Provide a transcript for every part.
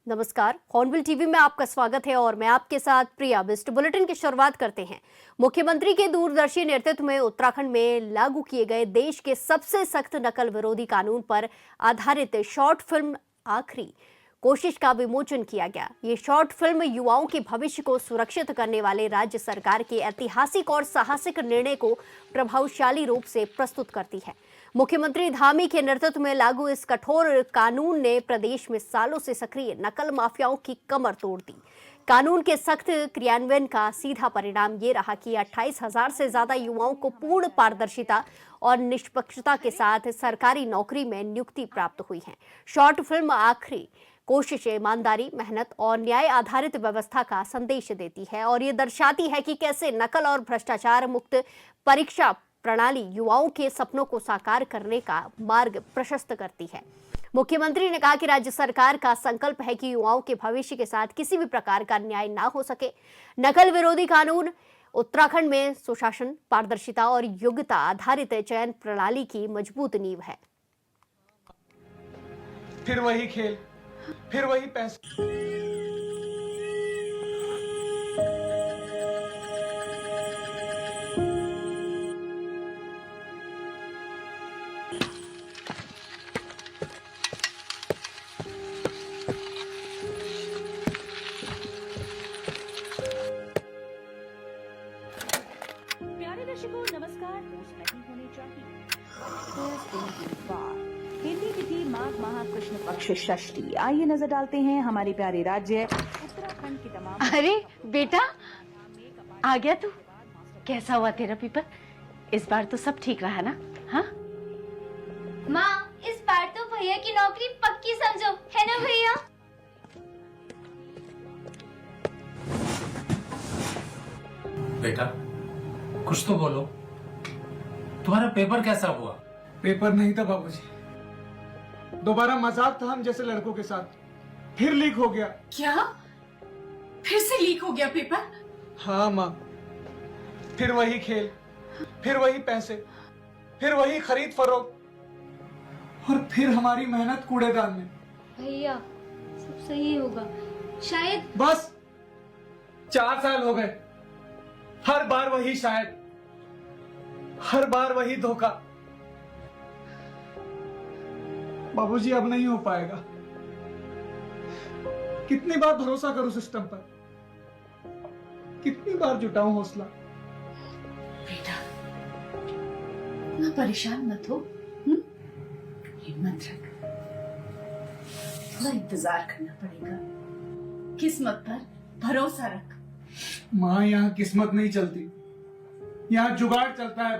नमस्कार, hornbill TV में आपका स्वागत है और मैं आपके साथ प्रिया बिस्ट। बुलेटिन की शुरुआत करते हैं। मुख्यमंत्री के दूरदर्शी नेतृत्व में उत्तराखंड में लागू किए गए देश के सबसे सख्त नकल विरोधी कानून पर आधारित शॉर्ट फिल्म आखिरी कोशिश का विमोचन किया गया। ये शॉर्ट फिल्म युवाओं के भविष्य को सुरक्षित करने वाले राज्य सरकार के ऐतिहासिक और साहसिक निर्णय को प्रभावशाली रूप से प्रस्तुत करती है। मुख्यमंत्री धामी के नेतृत्व में लागू इस कठोर कानून ने प्रदेश में सालों से सक्रिय नकल माफियाओं की कमर तोड़ दी। कानून के सख्त क्रियान्वयन का सीधा परिणाम ये रहा कि 28,000 से ज्यादा युवाओं को पूर्ण पारदर्शिता और निष्पक्षता के साथ सरकारी नौकरी में नियुक्ति प्राप्त हुई है। शॉर्ट फिल्म आखिरी कोशिश ईमानदारी, मेहनत और न्याय आधारित व्यवस्था का संदेश देती है और ये दर्शाती है कि कैसे नकल और भ्रष्टाचार मुक्त परीक्षा प्रणाली युवाओं के सपनों को साकार करने का मार्ग प्रशस्त करती है। मुख्यमंत्री ने कहा कि राज्य सरकार का संकल्प है कि युवाओं के भविष्य के साथ किसी भी प्रकार का न्याय ना हो सके। नकल विरोधी कानून उत्तराखंड में सुशासन, पारदर्शिता और योग्यता आधारित चयन प्रणाली की मजबूत नींव है। फिर वही खेल, फिर वही पैसे। प्यारे दर्शकों नमस्कार। दोस्त नहीं होने चाहिए। हिंदी तिथि माघ माह कृष्ण पक्ष षष्ठी। आइए नजर डालते हैं हमारे प्यारे राज्य उत्तराखंड की तमाम। अरे बेटा, आ गया तू। कैसा हुआ तेरा पेपर? इस बार तो सब ठीक रहा ना? हाँ माँ, इस बार तो भैया की नौकरी पक्की समझो, है ना भैया? बेटा कुछ तो बोलो, तुम्हारा पेपर कैसा हुआ? पेपर नहीं था बाबूजी, दोबारा मजाक था हम जैसे लड़कों के साथ, फिर लीक हो गया। क्या? फिर से लीक हो गया पेपर? हाँ माँ, फिर वही खेल, फिर वही पैसे, फिर वही खरीद फरोख्त और फिर हमारी मेहनत कूड़ेदान में। भैया सब सही होगा शायद। बस 4 साल हो गए, हर बार वही शायद, हर बार वही धोखा। बाबूजी अब नहीं हो पाएगा। कितनी बार भरोसा करूं सिस्टम पर, कितनी बार जुटाऊं हौसला। बेटा इतना परेशान मत हो। हिम्मत रख, थोड़ा इंतजार करना पड़ेगा। किस्मत पर भरोसा रख। माँ, यहाँ किस्मत नहीं चलती, यहाँ जुगाड़ चलता है।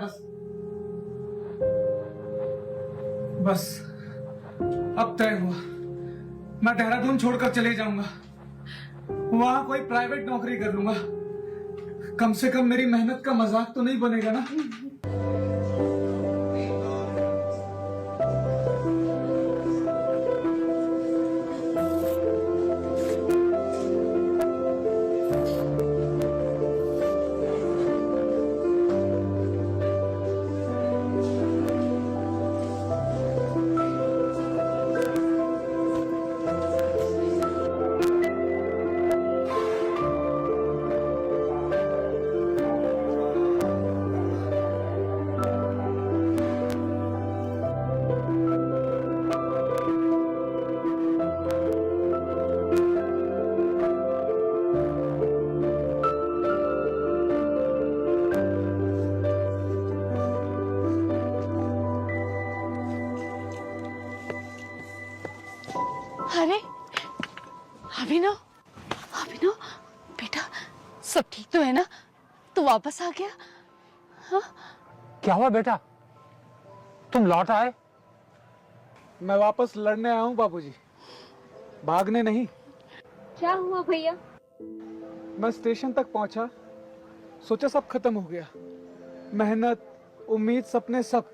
बस अब तय हुआ, मैं देहरादून छोड़कर चले जाऊंगा। वहां कोई प्राइवेट नौकरी कर लूंगा। कम से कम मेरी मेहनत का मजाक तो नहीं बनेगा ना। अरे अभिनव, अभिनव बेटा, सब ठीक तो है ना? तू वापस आ गया? हाँ? क्या हुआ बेटा, तुम लौट आए? मैं वापस लड़ने आया हूँ बाबूजी, भागने नहीं। क्या हुआ भैया? मैं स्टेशन तक पहुंचा, सोचा सब खत्म हो गया, मेहनत, उम्मीद, सपने सब।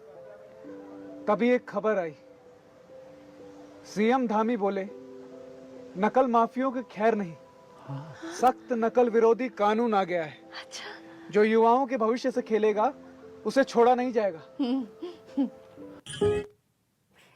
तभी एक खबर आई। सीएम धामी बोले नकल माफियों के खैर नहीं, सख्त नकल विरोधी कानून आ गया है। अच्छा, जो युवाओं के भविष्य से खेलेगा उसे छोड़ा नहीं जाएगा।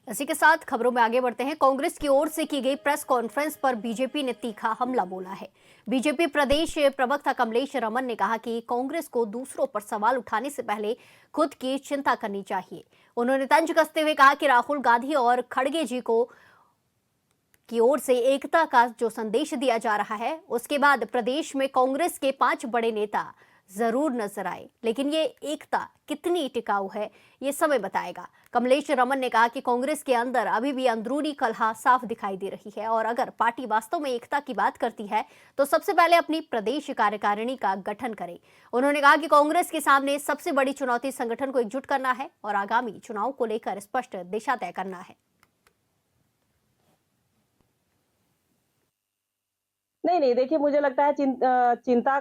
इसी के साथ खबरों में आगे बढ़ते हैं। कांग्रेस की ओर से की गई प्रेस कॉन्फ्रेंस पर बीजेपी ने तीखा हमला बोला है। बीजेपी प्रदेश प्रवक्ता कमलेश रमन ने कहा कि कांग्रेस को दूसरों पर सवाल उठाने से पहले खुद की चिंता करनी चाहिए। उन्होंने तंज कसते हुए कहा कि राहुल गांधी और खड़गे जी की ओर से एकता का जो संदेश दिया जा रहा है, उसके बाद प्रदेश में कांग्रेस के 5 बड़े नेता जरूर नजर आए, लेकिन ये एकता कितनी टिकाऊ है ये समय बताएगा। कमलेश रमन ने कहा कि कांग्रेस के अंदर अभी भी अंदरूनी कलह साफ दिखाई दे रही है और अगर पार्टी वास्तव में एकता की बात करती है तो सबसे पहले अपनी प्रदेश कार्यकारिणी का गठन करे। उन्होंने कहा कि कांग्रेस के सामने सबसे बड़ी चुनौती संगठन को एकजुट करना है और आगामी चुनाव को लेकर स्पष्ट दिशा तय करना है। नहीं, देखिए मुझे लगता है चिंता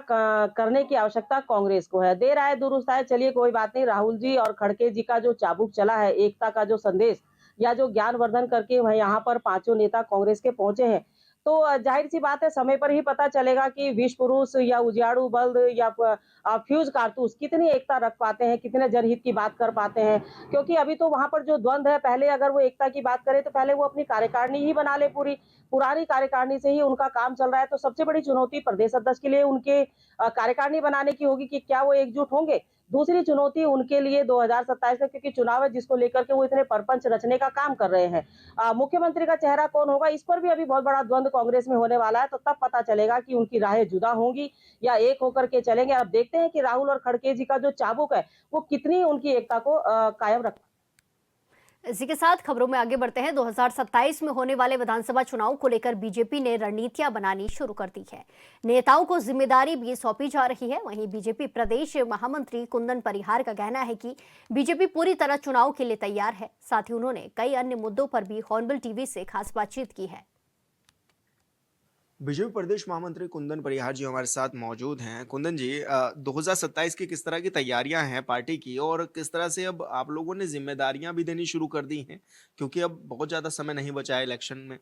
करने की आवश्यकता कांग्रेस को है। देर आए दुरुस्त आए, चलिए कोई बात नहीं। राहुल जी और खड़गे जी का जो चाबुक चला है, एकता का जो संदेश या जो ज्ञानवर्धन करके वह यहाँ पर पांचों नेता कांग्रेस के पहुंचे हैं, तो जाहिर सी बात है समय पर ही पता चलेगा कि विष पुरुष या उजियारू बल्द या फ्यूज कारतूस कितनी एकता रख पाते हैं, कितने जनहित की बात कर पाते हैं। क्योंकि अभी तो वहां पर जो द्वंद है, पहले अगर वो एकता की बात करे तो पहले वो अपनी कार्यकारिणी ही बना ले, पूरी पुरानी कार्यकारिणी से ही उनका काम चल रहा है। तो सबसे बड़ी चुनौती प्रदेश अध्यक्ष के लिए उनके कार्यकारिणी बनाने की होगी कि क्या वो एकजुट होंगे। दूसरी चुनौती उनके लिए 2027 में, क्योंकि चुनाव है जिसको लेकर के वो इतने परपंच रचने का काम कर रहे हैं। मुख्यमंत्री का चेहरा कौन होगा, इस पर भी अभी बहुत बड़ा द्वंद कांग्रेस में होने वाला है। तो तब पता चलेगा कि उनकी राहें जुदा होंगी या एक होकर के चलेंगे। अब देखते हैं कि राहुल और खड़गे जी का जो चाबुक है वो कितनी उनकी एकता को कायम रख। इसी के साथ खबरों में आगे बढ़ते हैं। 2027 में होने वाले विधानसभा चुनाव को लेकर बीजेपी ने रणनीतियां बनानी शुरू कर दी है। नेताओं को जिम्मेदारी भी सौंपी जा रही है। वहीं बीजेपी प्रदेश महामंत्री कुंदन परिहार का कहना है कि बीजेपी पूरी तरह चुनाव के लिए तैयार है। साथ ही उन्होंने कई अन्य मुद्दों पर भी हॉर्नबिल टीवी से खास बातचीत की है। बीजेपी प्रदेश महामंत्री कुंदन परिहार जी हमारे साथ मौजूद हैं। कुंदन जी, 2027 की किस तरह की तैयारियां हैं पार्टी की और किस तरह से अब आप लोगों ने जिम्मेदारियां भी देनी शुरू कर दी हैं, क्योंकि अब बहुत ज़्यादा समय नहीं बचा है इलेक्शन में?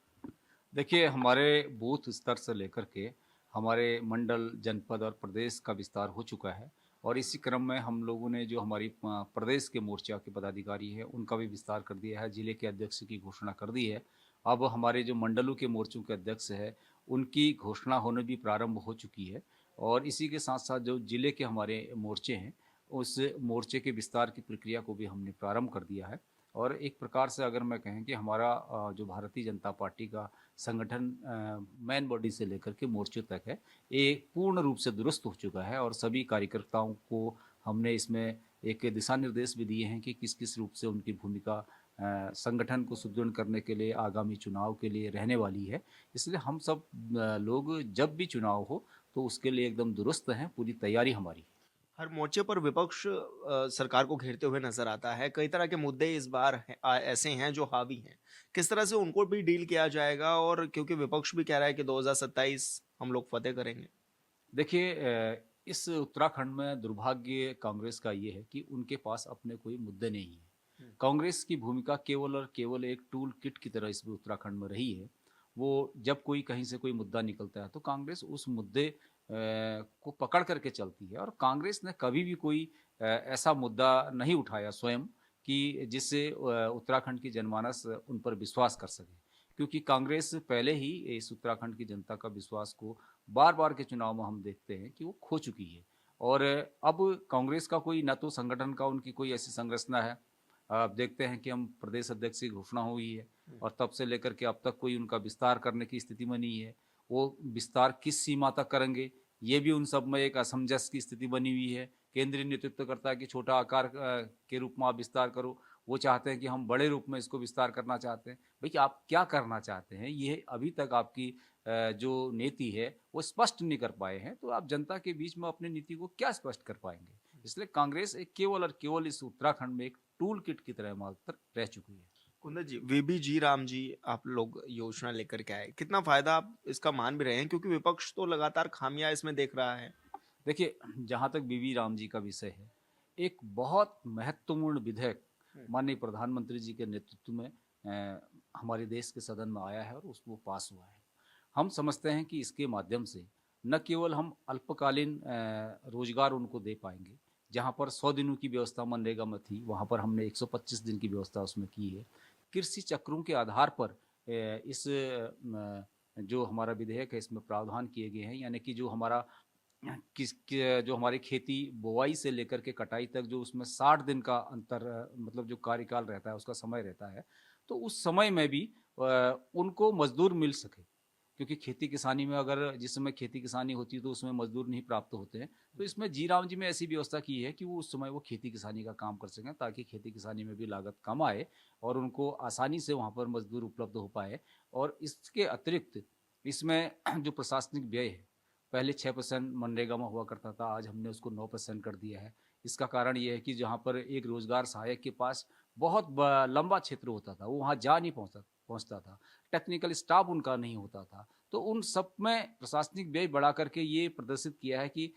देखिए, हमारे बूथ स्तर से लेकर के हमारे मंडल, जनपद और प्रदेश का विस्तार हो चुका है और इसी क्रम में हम लोगों ने जो हमारी प्रदेश के मोर्चा के पदाधिकारी हैं उनका भी विस्तार कर दिया है। जिले के अध्यक्ष की घोषणा कर दी है। अब हमारे जो मंडलों के मोर्चों के अध्यक्ष है उनकी घोषणा होने भी प्रारंभ हो चुकी है और इसी के साथ साथ जो जिले के हमारे मोर्चे हैं उस मोर्चे के विस्तार की प्रक्रिया को भी हमने प्रारंभ कर दिया है। और एक प्रकार से अगर मैं कहें कि हमारा जो भारतीय जनता पार्टी का संगठन मेन बॉडी से लेकर के मोर्चे तक है, ये पूर्ण रूप से दुरुस्त हो चुका है और सभी कार्यकर्ताओं को हमने इसमें एक दिशा निर्देश भी दिए हैं कि किस किस रूप से उनकी भूमिका संगठन को सुदृढ़ करने के लिए आगामी चुनाव के लिए रहने वाली है। इसलिए हम सब लोग जब भी चुनाव हो तो उसके लिए एकदम दुरुस्त हैं, पूरी तैयारी हमारी। हर मोर्चे पर विपक्ष सरकार को घेरते हुए नजर आता है। कई तरह के मुद्दे इस बार ऐसे हैं जो हावी हैं, किस तरह से उनको भी डील किया जाएगा? और क्योंकि विपक्ष भी कह रहा है कि 2027 हम लोग फतेह करेंगे। देखिए, इस उत्तराखंड में दुर्भाग्य कांग्रेस का ये है कि उनके पास अपने कोई मुद्दे नहीं है। कांग्रेस की भूमिका केवल और केवल एक टूल किट की तरह इस उत्तराखंड में रही है। वो जब कोई कहीं से कोई मुद्दा निकलता है तो कांग्रेस उस मुद्दे को पकड़ करके चलती है और कांग्रेस ने कभी भी कोई ऐसा मुद्दा नहीं उठाया स्वयं कि जिससे उत्तराखंड की जनमानस उन पर विश्वास कर सके, क्योंकि कांग्रेस पहले ही इस उत्तराखंड की जनता का विश्वास को बार बार के चुनाव में हम देखते हैं कि वो खो चुकी है। और अब कांग्रेस का कोई न तो संगठन का उनकी कोई ऐसी संरचना है। आप देखते हैं कि हम प्रदेश अध्यक्ष की घोषणा हुई है और तब से लेकर के अब तक कोई उनका विस्तार करने की स्थिति में नहीं है। वो विस्तार किस सीमा तक करेंगे ये भी उन सब में एक असमंजस की स्थिति बनी हुई है। केंद्रीय नेतृत्व करता है कि छोटा आकार के रूप में आप विस्तार करो, वो चाहते हैं कि हम बड़े रूप में इसको विस्तार करना चाहते हैं। भाई, आप क्या करना चाहते हैं ये अभी तक आपकी जो नीति है वो स्पष्ट नहीं कर पाए हैं, तो आप जनता के बीच में अपनी नीति को क्या स्पष्ट कर पाएंगे? इसलिए कांग्रेस एक केवल और केवल इस उत्तराखंड में एक टूल किट की तरह मात्र रह चुकी है। कुंदन जी, वीबी जी राम जी आप लोग योजना लेकर के आए, कितना फायदा आप इसका मान भी रहे हैं, क्योंकि विपक्ष तो लगातार खामियां इसमें देख रहा है? देखिए, जहाँ तक वीबी राम जी का विषय है, एक बहुत महत्वपूर्ण विधेयक माननीय प्रधानमंत्री जी के नेतृत्व में हमारे देश के सदन में आया है और उसको पास हुआ है। हम समझते हैं कि इसके माध्यम से न केवल हम अल्पकालीन रोजगार उनको दे पाएंगे, जहाँ पर 100 दिनों की व्यवस्था मनरेगा में थी वहाँ पर हमने 125 दिन की व्यवस्था उसमें की है। कृषि चक्रों के आधार पर इस जो हमारा विधेयक है इसमें प्रावधान किए गए हैं, यानी कि जो हमारा जो हमारी खेती बुआई से लेकर के कटाई तक जो उसमें 60 दिन का अंतर मतलब जो कार्यकाल रहता है उसका समय रहता है, तो उस समय में भी उनको मजदूर मिल सके, क्योंकि खेती किसानी में अगर जिस समय खेती किसानी होती है तो उसमें मजदूर नहीं प्राप्त होते हैं। तो इसमें जी राम जी में ऐसी व्यवस्था की है कि वो उस समय वो खेती किसानी का काम कर सकें, ताकि खेती किसानी में भी लागत कम आए और उनको आसानी से वहाँ पर मजदूर उपलब्ध हो पाए। और इसके अतिरिक्त इसमें जो प्रशासनिक व्यय है, पहले 6% मनरेगा में हुआ करता था, आज हमने उसको 9% कर दिया है। इसका कारण ये है कि जहाँ पर एक रोजगार सहायक के पास बहुत लंबा क्षेत्र होता था, वो वहाँ जा नहीं पहुँचता था, टेक्निकल स्टाफ उनका नहीं होता था, तो उन सब में प्रशासनिक व्यय बढ़ा करके ये प्रदर्शित किया है कि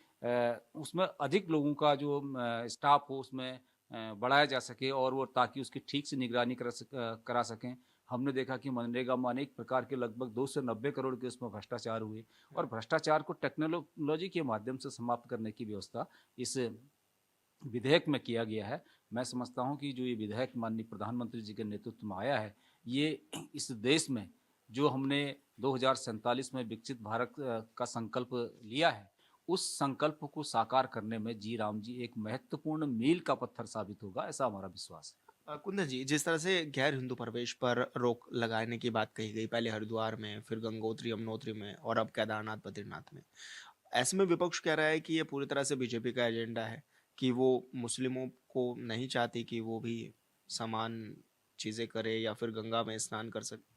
उसमें अधिक लोगों का जो स्टाफ हो उसमें बढ़ाया जा सके और वो ताकि उसकी ठीक से निगरानी करा सकें। हमने देखा कि मनरेगा में अनेक प्रकार के लगभग 290 करोड़ के उसमें भ्रष्टाचार हुए, और भ्रष्टाचार को टेक्नोलॉजी के माध्यम से समाप्त करने की व्यवस्था इस विधेयक में किया गया है। मैं समझता हूं कि जो ये विधेयक माननीय प्रधानमंत्री जी के नेतृत्व में आया है, ये इस देश में जो हमने 2047 में विकसित भारत का संकल्प लिया है, उस संकल्प को साकार करने में जी राम जी एक महत्वपूर्ण मील का पत्थर साबित होगा, ऐसा हमारा विश्वास है। कुंदन जी, जिस तरह से गैर हिंदू प्रवेश पर रोक लगाने की बात कही गई, पहले हरिद्वार में, फिर गंगोत्री यमुनोत्री में और अब केदारनाथ बद्रीनाथ में, ऐसे में विपक्ष कह रहा है कि ये पूरी तरह से बीजेपी का एजेंडा है, कि वो मुस्लिमों को नहीं चाहती कि वो भी समान चीज़ें करे या फिर गंगा में स्नान कर सके।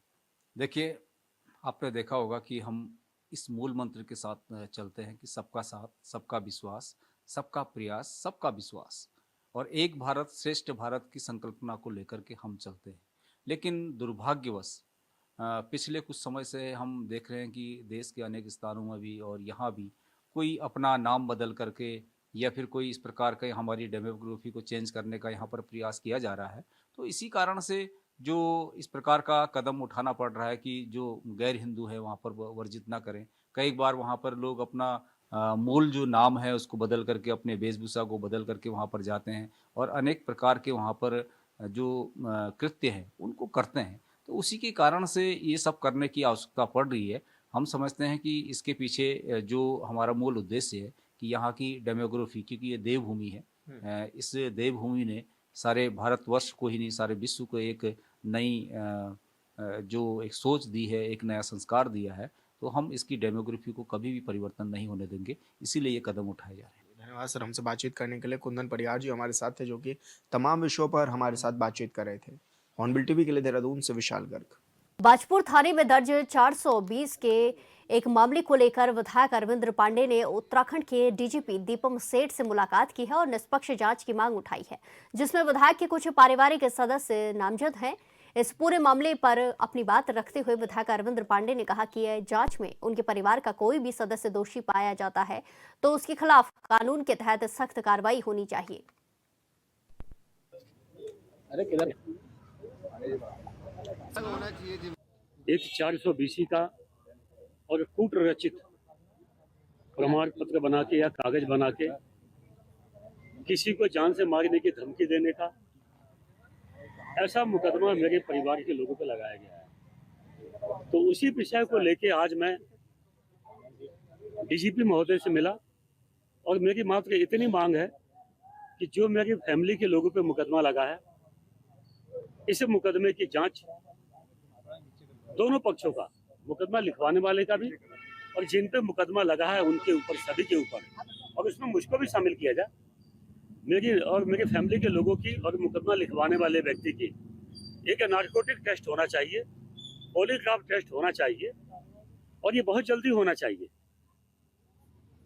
देखिए, आपने देखा होगा कि हम इस मूल मंत्र के साथ चलते हैं कि सबका साथ, सबका विश्वास, सबका प्रयास, सबका विश्वास, और एक भारत श्रेष्ठ भारत की संकल्पना को लेकर के हम चलते हैं। लेकिन दुर्भाग्यवश पिछले कुछ समय से हम देख रहे हैं कि देश के अनेक स्थानों में भी और यहाँ भी कोई अपना नाम बदल करके या फिर कोई इस प्रकार का हमारी डेमोग्राफी को चेंज करने का यहाँ पर प्रयास किया जा रहा है। तो इसी कारण से जो इस प्रकार का कदम उठाना पड़ रहा है कि जो गैर हिंदू है वहाँ पर वर्जित ना करें। कई बार वहाँ पर लोग अपना मूल जो नाम है उसको बदल करके, अपने वेशभूषा को बदल करके वहाँ पर जाते हैं और अनेक प्रकार के वहाँ पर जो कृत्य हैं उनको करते हैं। तो उसी के कारण से ये सब करने की आवश्यकता पड़ रही है। हम समझते हैं कि इसके पीछे जो हमारा मूल उद्देश्य है कि यहाँ की डेमोग्राफी, क्योंकि ये देवभूमि है, इस देवभूमि ने सारे भारतवर्ष को ही नहीं सारे विश्व को एक नई जो एक सोच दी है, एक नया संस्कार दिया है। तो हम इसकी डेमोग्राफी को कभी भी परिवर्तन नहीं होने देंगे, इसीलिए ये कदम उठाए जा रहे हैं। धन्यवाद सर, हमसे बातचीत करने के लिए। कुंदन परिहार जी हमारे साथ थे, जो कि तमाम विषयों पर हमारे साथ बातचीत कर रहे थे। हॉर्नबिल टीवी के लिए देहरादून से विशाल गर्ग। बाजपुर थाने में दर्ज 420 के एक मामले को लेकर विधायक अरविंद पांडे ने उत्तराखंड के डीजीपी दीपम सेठ से मुलाकात की है और निष्पक्ष जांच की मांग उठाई है, जिसमें विधायक के कुछ पारिवारिक सदस्य नामजद हैं। इस पूरे मामले पर अपनी बात रखते हुए विधायक अरविंद पांडे ने कहा कि जांच में उनके परिवार का कोई भी सदस्य दोषी पाया जाता है तो उसके खिलाफ कानून के तहत सख्त कार्रवाई होनी चाहिए। एक 420 का और कूट रचित प्रमाण पत्र बना के या कागज बना के किसी को जान से मारने की धमकी देने का ऐसा मुकदमा मेरे परिवार के लोगों पर लगाया गया है। तो उसी विषय को लेके आज मैं डीजीपी महोदय से मिला और मेरी मात्र इतनी मांग है कि जो मेरी फैमिली के लोगों पे मुकदमा लगा है, इस मुकदमे की जांच दोनों पक्षों का, मुकदमा लिखवाने वाले का भी और जिन पे मुकदमा लगा है उनके ऊपर, सभी के ऊपर, और उसमें मुझको भी शामिल किया जाए। मेरी और मेरी फैमिली के लोगों की और मुकदमा लिखवाने वाले व्यक्ति की एक नार्कोटिक टेस्ट होना चाहिए, पॉलीग्राफ टेस्ट होना चाहिए और ये बहुत जल्दी होना चाहिए।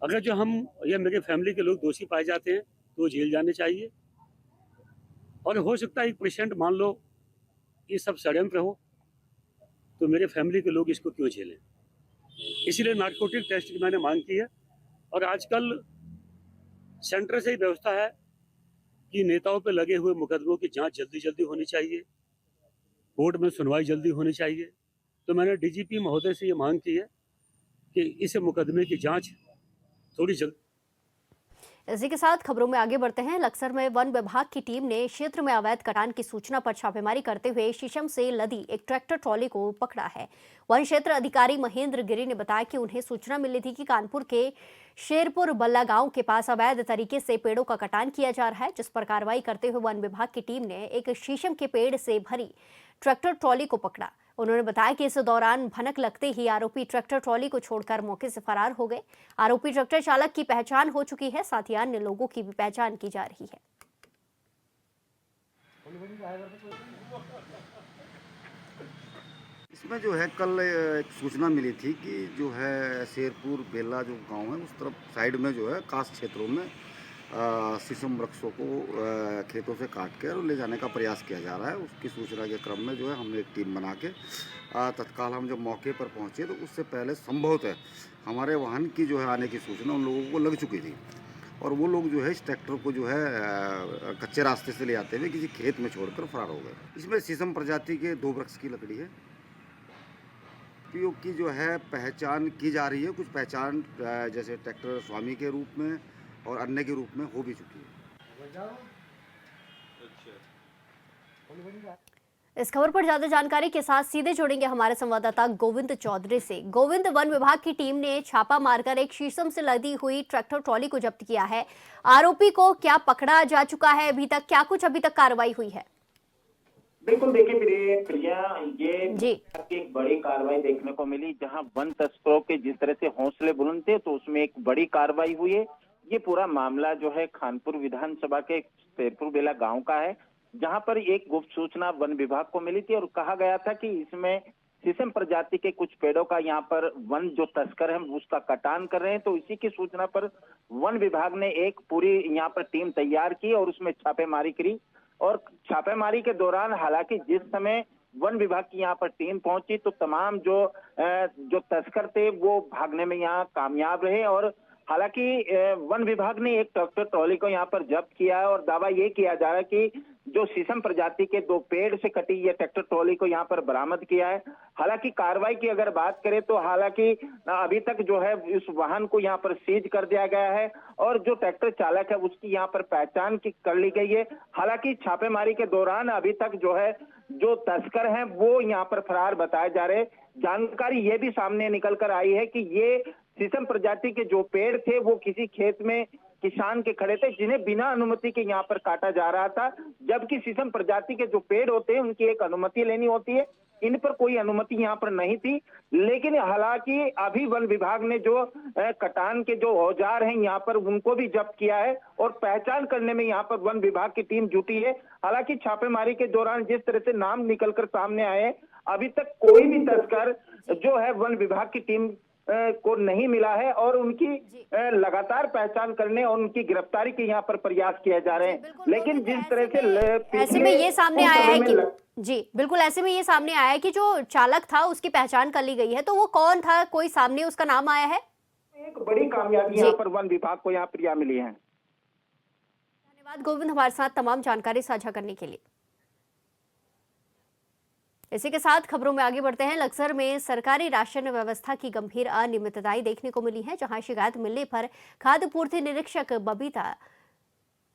अगर जो हम या मेरे फैमिली के लोग दोषी पाए जाते हैं तो जेल जाने चाहिए। और हो सकता है एक पेशेंट, मान लो ये सब षड्यंत्र हो, तो मेरे फैमिली के लोग इसको क्यों झेलें। इसीलिए नार्कोटिक टेस्ट की मैंने मांग की है। और आजकल सेंटर से ही व्यवस्था है कि नेताओं पे लगे हुए मुकदमों की जांच जल्दी जल्दी होनी चाहिए, कोर्ट में सुनवाई जल्दी होनी चाहिए। तो मैंने डीजीपी महोदय से ये मांग की है कि इस मुकदमे की जांच थोड़ी जल्दी। इसी के साथ खबरों में आगे बढ़ते हैं। लक्सर में वन विभाग की टीम ने क्षेत्र में अवैध कटान की सूचना पर छापेमारी करते हुए शीशम से लदी एक ट्रैक्टर ट्रॉली को पकड़ा है। वन क्षेत्र अधिकारी महेंद्र गिरी ने बताया कि उन्हें सूचना मिली थी कि कानपुर के शेरपुर बल्ला गांव के पास अवैध तरीके से पेड़ों का कटान किया जा रहा है, जिस पर कार्रवाई करते हुए वन विभाग की टीम ने एक शीशम के पेड़ से भरी ट्रैक्टर ट्रॉली को पकड़ा। उन्होंने बताया कि इस दौरान भनक लगते ही आरोपी ट्रैक्टर ट्रॉली को छोड़कर मौके से फरार हो गए। आरोपी ट्रैक्टर चालक की पहचान हो चुकी है, साथ ही अन्य लोगों की भी पहचान की जा रही है। इसमें जो है कल एक सूचना मिली थी कि जो है शेरपुर बेला जो गांव है उस तरफ साइड में जो है कास्ट क्षेत्रों में शीशम वृक्षों को खेतों से काट कर ले जाने का प्रयास किया जा रहा है। उसकी सूचना के क्रम में जो है हमने एक टीम बना के तत्काल हम जब मौके पर पहुंचे तो उससे पहले संभवतः हमारे वाहन की जो है आने की सूचना उन लोगों को लग चुकी थी और वो लोग जो है इस ट्रैक्टर को जो है कच्चे रास्ते से ले आते हुए किसी खेत में छोड़कर फरार हो गए। इसमें शीशम प्रजाति के 2 वृक्ष की लकड़ी है। उपयोग की जो है पहचान की जा रही है। कुछ पहचान जैसे ट्रैक्टर स्वामी के रूप में और अन्य के रूप में हो भी चुकी है। इस खबर पर ज्यादा जानकारी के साथ सीधे जोड़ेंगे हमारे संवाददाता गोविंद चौधरी से। गोविंद, वन विभाग की टीम ने छापा मारकर एक शीशम से लदी हुई ट्रैक्टर ट्रॉली को जब्त किया है। आरोपी को क्या पकड़ा जा चुका है अभी तक, क्या कुछ अभी तक कार्रवाई हुई है? बिल्कुल, देखिए प्रिया, ये जी एक बड़ी कार्रवाई देखने को मिली जहां वन तस्करों के जिस तरह से हौसले बुलंद थे तो उसमें एक बड़ी कार्रवाई हुई है। ये पूरा मामला जो है खानपुर विधानसभा के शेरपुर बेला गांव का है, जहां पर एक गुप्त सूचना वन विभाग को मिली थी और कहा गया था कि इसमें शीशम प्रजाति के कुछ पेड़ों का यहाँ पर वन जो तस्कर हैं उसका कटान कर रहे हैं। तो इसी की सूचना पर वन विभाग ने एक पूरी यहाँ पर टीम तैयार की और उसमें छापेमारी करी। और छापेमारी के दौरान हालांकि जिस समय वन विभाग की यहाँ पर टीम पहुंची तो तमाम जो तस्कर थे वो भागने में यहाँ कामयाब रहे। और हालांकि वन विभाग ने एक ट्रैक्टर ट्रॉली को यहाँ पर जब्त किया है और दावा ये किया जा रहा है कि जो शीशम प्रजाति के 2 पेड़ से कटी ये ट्रैक्टर ट्रॉली को यहाँ पर बरामद किया है। हालांकि कार्रवाई की अगर बात करें तो हालांकि अभी तक जो है इस वाहन को यहाँ पर सीज कर दिया गया है और जो ट्रैक्टर चालक है उसकी यहाँ पर पहचान कर ली गई है। हालांकि छापेमारी के दौरान अभी तक जो है जो तस्कर हैं वो यहाँ पर फरार बताए जा रहे। जानकारी ये भी सामने निकल कर आई है कि ये शीशम प्रजाति के जो पेड़ थे वो किसी खेत में किसान के खड़े थे जिन्हें बिना अनुमति के यहाँ पर काटा जा रहा था, जबकि शीशम प्रजाति के जो पेड़ होते हैं उनकी एक अनुमति लेनी होती है। इन पर कोई अनुमति यहाँ पर नहीं थी। लेकिन हालांकि अभी वन विभाग ने जो कटान के जो औजार हैं यहाँ पर उनको भी जब्त किया है और पहचान करने में यहाँ पर वन विभाग की टीम जुटी है। हालांकि छापेमारी के दौरान जिस तरह से नाम निकलकर सामने आए, अभी तक कोई भी तस्कर जो है वन विभाग की टीम को नहीं मिला है और उनकी लगातार पहचान करने और उनकी गिरफ्तारी के यहाँ पर प्रयास किए जा रहे हैं। लेकिन जिस तरह से ऐसे में ये सामने आया है कि जी बिल्कुल, ऐसे में ये सामने आया है कि जो चालक था उसकी पहचान कर ली गई है, तो वो कौन था, कोई सामने उसका नाम आया है? एक बड़ी कामयाबी यहाँ पर वन विभाग को यहाँ पर मिली है। धन्यवाद गोविंद, हमारे साथ तमाम जानकारी साझा करने के लिए। इसी के साथ खबरों में आगे बढ़ते हैं। लक्सर में सरकारी राशन व्यवस्था की गंभीर अनियमितताएं देखने को मिली है, जहां शिकायत मिलने पर खाद्य पूर्ति निरीक्षक बबीता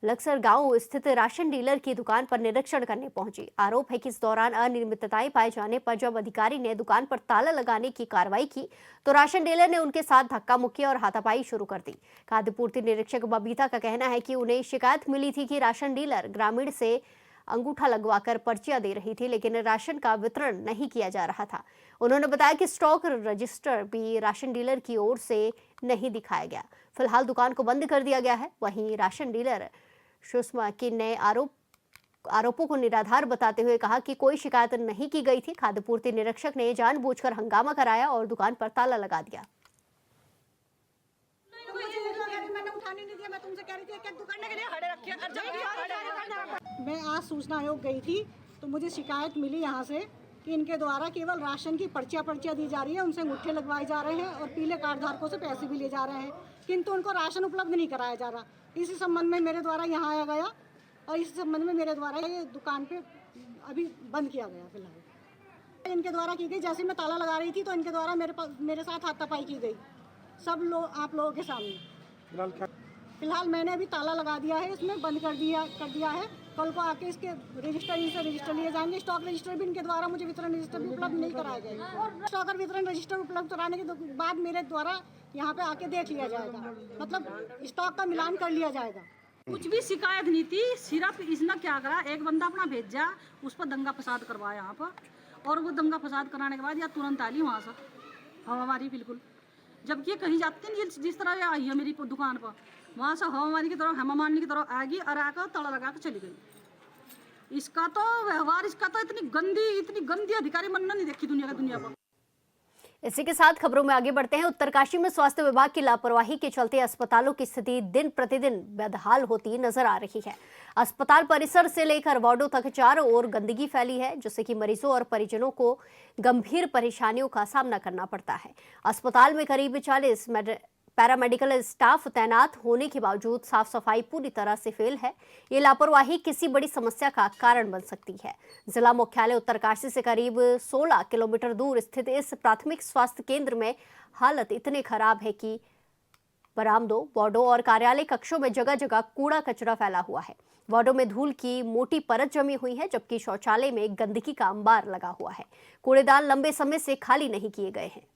लक्सर गांव स्थित राशन डीलर की दुकान पर निरीक्षण करने पहुंची। आरोप है कि इस दौरान अनियमितताएं पाए जाने पर जब अधिकारी ने दुकान पर ताला लगाने की कार्रवाई की तो राशन डीलर ने उनके साथ धक्का मुक्की और हाथापाई शुरू कर दी। खाद्य पूर्ति निरीक्षक बबीता का कहना है कि उन्हें शिकायत मिली थी कि राशन डीलर ग्रामीण से अंगूठा लगवाकर पर्चियां दे रही थी, लेकिन राशन का वितरण नहीं किया जा रहा था। उन्होंने बताया कि स्टॉक रजिस्टर भी राशन डीलर की ओर से नहीं दिखाया गया। फिलहाल दुकान को बंद कर दिया गया है। वहीं राशन डीलर सुषमा की ने आरोपों को निराधार बताते हुए कहा कि कोई शिकायत नहीं की गई थी। खाद्य पूर्ति निरीक्षक ने जानबूझकर हंगामा कराया और दुकान पर ताला लगा दिया। मैं आज सूचना आयोग गई थी तो मुझे शिकायत मिली यहाँ से कि इनके द्वारा केवल राशन की पर्चियाँ दी जा रही है, उनसे अंगूठे लगवाए जा रहे हैं और पीले कार्ड धारकों से पैसे भी ले जा रहे हैं, किंतु उनको राशन उपलब्ध नहीं कराया जा रहा। इसी संबंध में मेरे द्वारा यहाँ आया गया और इस संबंध में मेरे द्वारा ये दुकान पे अभी बंद किया गया। फिलहाल इनके द्वारा की गई, जैसे मैं ताला लगा रही थी तो इनके द्वारा मेरे साथ हाथापाई की गई, सब लोग आप लोगों के सामने। फिलहाल मैंने अभी ताला लगा दिया है, इसमें बंद कर दिया है। कल को आके इसके रजिस्टर लिए जाएंगे। स्टॉक रजिस्टर भी इनके द्वारा मुझे वितरण रजिस्टर भी उपलब्ध नहीं कराए गए और स्टॉक और वितरण रजिस्टर उपलब्ध कराने के बाद मेरे द्वारा यहाँ पे आके देख लिया जाएगा, मतलब स्टॉक का मिलान कर लिया जाएगा। कुछ भी शिकायत नहीं थी, सिर्फ इसने क्या करा, एक बंदा अपना भेजा, उस पर दंगा फसाद करवाया यहाँ पर, और वो दंगा फसाद कराने के बाद या तुरंत आली वहाँ से हवामारी बिल्कुल। जबकि ये कहीं जाती नहीं, जिस तरह ये आई है मेरी दुकान पर, वहाँ से हवामारी की तरफ, हेमा मालिनी की तरफ आएगी और आकर तड़ा लगा कर चली गई। इसका तो व्यवहार, इसका तो इतनी गंदी अधिकारी मनना नहीं देखी दुनिया पर। इसी के साथ खबरों में आगे बढ़ते हैं। उत्तरकाशी में स्वास्थ्य विभाग की लापरवाही के चलते अस्पतालों की स्थिति दिन प्रतिदिन बदहाल होती नजर आ रही है। अस्पताल परिसर से लेकर वार्डों तक चारों ओर गंदगी फैली है, जिससे कि मरीजों और परिजनों को गंभीर परेशानियों का सामना करना पड़ता है। अस्पताल में करीब 40 पैरामेडिकल स्टाफ तैनात होने के बावजूद साफ सफाई पूरी तरह से फेल है। ये लापरवाही किसी बड़ी समस्या का कारण बन सकती है। जिला मुख्यालय उत्तरकाशी से करीब 16 किलोमीटर दूर स्थित इस प्राथमिक स्वास्थ्य केंद्र में हालत इतने खराब है कि बरामदों, वार्डों और कार्यालय कक्षों में जगह जगह कूड़ा कचरा फैला हुआ है। वार्डों में धूल की मोटी परत जमी हुई है, जबकि शौचालय में गंदगी का अंबार लगा हुआ है। कूड़ेदान लंबे समय से खाली नहीं किए गए हैं।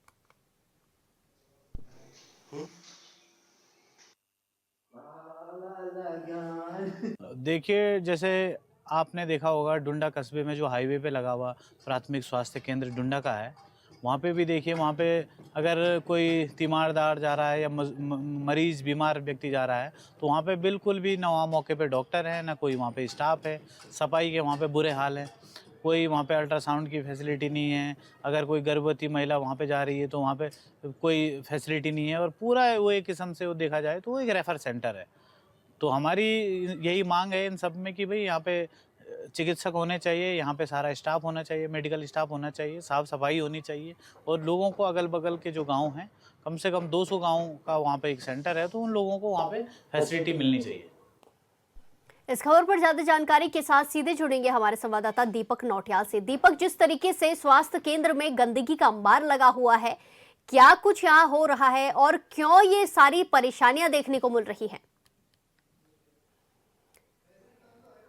देखिए, जैसे आपने देखा होगा डुंडा कस्बे में जो हाईवे पे लगा हुआ प्राथमिक स्वास्थ्य केंद्र डुंडा का है, वहाँ पे भी देखिए, वहाँ पे अगर कोई तीमारदार जा रहा है या मरीज बीमार व्यक्ति जा रहा है तो वहाँ पे बिल्कुल भी ना वहाँ मौके पे डॉक्टर है, ना कोई वहाँ पे स्टाफ है। सफाई के वहाँ पे बुरे हाल है। कोई वहाँ पे अल्ट्रासाउंड की फैसिलिटी नहीं है। अगर कोई गर्भवती महिला वहाँ पे जा रही है तो वहाँ पे कोई फैसिलिटी नहीं है, और पूरा वो एक किस्म से वो देखा जाए तो वो एक रेफर सेंटर है। तो हमारी यही मांग है इन सब में कि भाई यहाँ पे चिकित्सक होने चाहिए, यहाँ पे सारा स्टाफ होना चाहिए, मेडिकल स्टाफ होना चाहिए, साफ सफाई होनी चाहिए, और लोगों को अगल बगल के जो गांव हैं, कम से कम 200 गांव का वहाँ पे एक सेंटर है, तो उन लोगों को वहाँ पे फैसिलिटी मिलनी चाहिए। इस खबर पर ज्यादा जानकारी के साथ सीधे जुड़ेंगे हमारे संवाददाता दीपक नौटियाल से। दीपक, जिस तरीके से स्वास्थ्य केंद्र में गंदगी का अंबार लगा हुआ है, क्या कुछ यहाँ हो रहा है और क्यों ये सारी परेशानियां देखने को मिल रही हैं?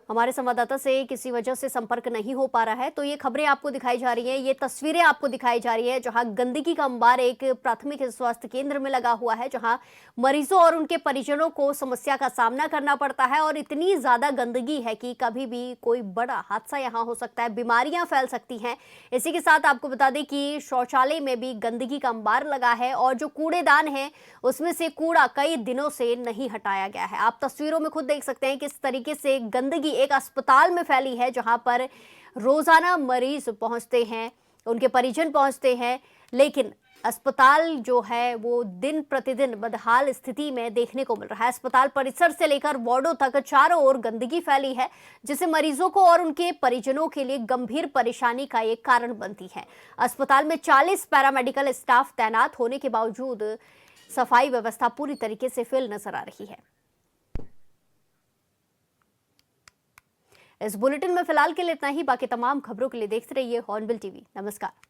हमारे संवाददाता से किसी वजह से संपर्क नहीं हो पा रहा है, तो ये खबरें आपको दिखाई जा रही हैं, ये तस्वीरें आपको दिखाई जा रही है जहां गंदगी का अंबार एक प्राथमिक स्वास्थ्य केंद्र में लगा हुआ है, जहां मरीजों और उनके परिजनों को समस्या का सामना करना पड़ता है। और इतनी ज्यादा गंदगी है कि कभी भी कोई बड़ा हादसा यहां हो सकता है, बीमारियां फैल सकती हैं। इसी के साथ आपको बता दें कि शौचालय में भी गंदगी का अंबार लगा है, और जो कूड़ेदान है उसमें से कूड़ा कई दिनों से नहीं हटाया गया है। आप तस्वीरों में खुद देख सकते हैं किस तरीके से गंदगी एक अस्पताल में फैली है, जहां पर रोजाना मरीज पहुंचते हैं, उनके परिजन पहुंचते हैं, लेकिन अस्पताल जो है वो दिन प्रतिदिन बदहाल स्थिति में देखने को मिल रहा है। अस्पताल परिसर से लेकर वार्डों तक चारों ओर गंदगी फैली है, जिससे मरीजों को और उनके परिजनों के लिए गंभीर परेशानी का एक कारण बनती है। अस्पताल में 40 पैरामेडिकल स्टाफ तैनात होने के बावजूद सफाई व्यवस्था पूरी तरीके से फेल नजर आ रही है। इस बुलेटिन में फिलहाल के लिए इतना ही। बाकी तमाम खबरों के लिए देखते रहिए हॉर्नबिल टीवी। नमस्कार।